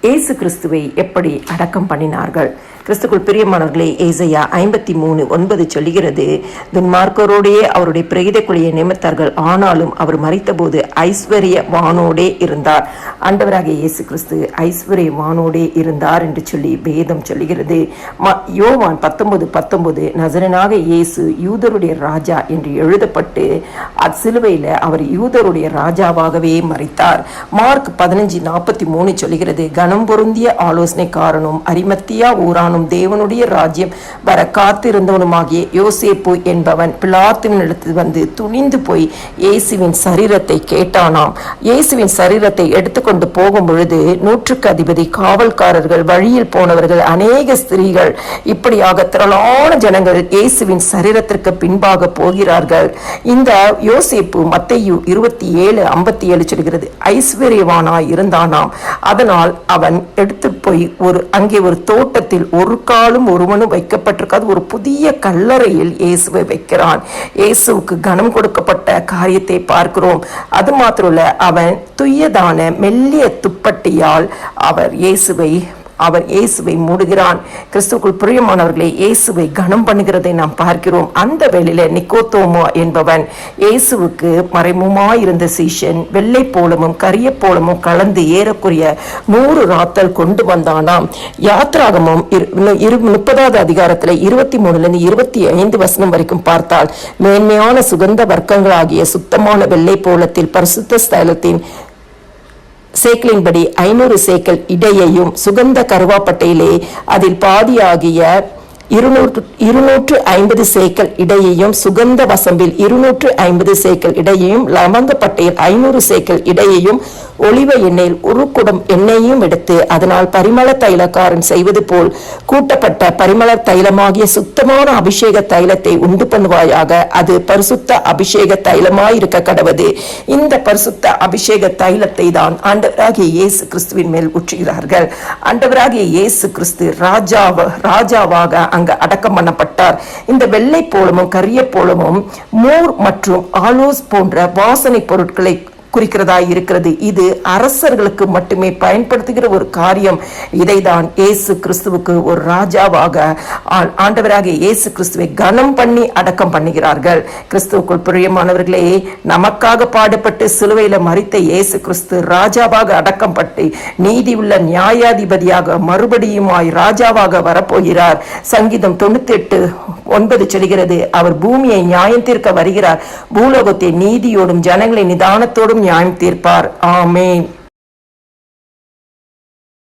இயேசு கிறிஸ்துவை எப்படி அடக்கம் பண்ணினார்கள்? கிறிஸ்துக்குள் பிரியமானவர்களே, ஏசாயா 53:9 சொல்லுகிறது, துன்மார்க்கரோடையே அவருடைய பிரேதக்குழியை நியமித்தார்கள், ஆனாலும் அவர் மரித்தபோது ஐஸ்வர்யவானோடே இருந்தார். ஆண்டவராகிய இயேசு கிறிஸ்து ஐஸ்வர்யவானோடே இருந்தார் என்று சொல்லி வேதம் சொல்லுகிறது. யோவான் 19:19 நசரேயனாக இயேசு யூதருடைய ராஜா என்று எழுதப்பட்டு சிலுவையில் அவர் யூதருடைய ராஜாவாகவே மரித்தார். மார்க் 15:43 சொல்லுகிறது, கனம் பொருந்திய ஆலோசனைக்காரனும் அரிமத்தியா ஊரான தேவனுடைய ராஜ்யம் வர காத்திருந்தவனுமாகிய யோசேப்பு என்பவன் பிலாத்துவினிடத்தில் வந்து துணிந்து போய் இயேசுவின் சரீரத்தை கேட்டானாம். இயேசுவின் சரீரத்தை எடுத்துக்கொண்டு போகும் பொழுது 100க்கு அதிபதி, காவல்காரர்கள், வழியில் போனவர்கள், அநேக ஸ்திரீகள், இப்படியாக திரளான ஜனங்கள் இயேசுவின் சரீரத்திற்கு பின்பாக போகிறார்கள். இந்த யோசேப்பு மத்தேயு 27:57 சொல்கிறது, ஐஸ்வர்யவானாய் இருந்தானாம். அதனால் அவன் எடுத்து போய் அங்கே ஒரு தோட்டத்தில் ஒரு காலும் ஒருவனும் வைக்கப்பட்டிருக்காது ஒரு புதிய கல்லறையில் இயேசுவை வைக்கிறான். இயேசுவுக்கு கனம் கொடுக்கப்பட்ட காரியத்தை பார்க்கிறோம். அது மாத்திரமல்ல, அவன் துய்யதான மெல்லிய துப்பட்டியால் அவர் இயேசுவை மூடுகிறான். கிறிஸ்துவுக்குள் பிரியமானவர்களே, இயேசுவை கனம் பண்ணுகிறதை நாம் பார்க்கிறோம். அந்த வேளையில நிக்கோதேமு என்பவன் இயேசுவுக்கு மறைமுகமாயிருந்த சீஷன் வெள்ளை போலமும் கரிய போலமும் கலந்து ஏறக்குரிய 100 ராத்தல் கொண்டு வந்தானாம். யாத்ராகமும் 30வது அதிகாரத்துல 23-25 வசனம் வரைக்கும் பார்த்தால், மேன்மையான சுகந்த வர்க்கங்களாகிய சுத்தமான வெள்ளை போலத்தில் பரிசுத்த ஸ்தலத்தின் சேக்கலின்படி 500 சேக்கல் இடையையும், சுகந்த கருவாப்பட்டையிலே அதில் பாதியாகிய 250 சேக்கல் இடையையும், சுகந்த வசம்பில் 250 சேக்கல் இடையையும், லவங்கப்பட்டையில் 500 சேக்கல் இடையையும், ஒலிவ எண்ணெயில் 1 குடம் எண்ணெயையும் எடுத்து அதனால் பரிமள தைலக்காரன் செய்வது போல் கூட்டப்பட்ட பரிமள தைலமாகிய சுத்தமான அபிஷேக தைலத்தை உண்டு பண்ணுவாயாக. அது பரிசுத்த அபிஷேக தைலமாயிருக்க கடவது. இந்த பரிசுத்த அபிஷேக தைலத்தை தான் ஆண்டவராகிய இயேசு கிறிஸ்துவின் மேல் ஊற்றுகிறார்கள். ஆண்டவராகிய இயேசு கிறிஸ்து ராஜாவாக அங்கு அடக்கம் பண்ணப்பட்டார். இந்த வெள்ளை போலமும் கரிய போலமும் மூர் மற்றும் ஆலோஸ் போன்ற வாசனை பொருட்களை குறிக்கிறதா இருக்கிறது. இது அரசர்களுக்கு மட்டுமே பயன்படுத்துகிற ஒரு காரியம். இதைதான் இயேசு கிறிஸ்துவுக்கு ஒரு ராஜாவாக ஆண்டவராகிய இயேசு கிறிஸ்துவை கனம் பண்ணி அடக்கம் பண்ணுகிறார்கள். கிறிஸ்துவுக்குள் பிரியமானவர்களே, நமக்காக பாடுபட்டு சிலுவையில மரித்த இயேசு கிறிஸ்து ராஜாவாக அடக்கம் பட்டு நீதி உள்ள நியாயாதிபதியாக மறுபடியுமாய் ராஜாவாக வரப்போகிறார். சங்கீதம் 98:9 சொல்கிறது, அவர் பூமியை நியாயம் தீர்க்க வருகிறார், பூலோகத்தை நீதியோடும் ஜனங்களை நிதானத்தோடும் நியாயம் தீர்ப்பார். ஆமென்.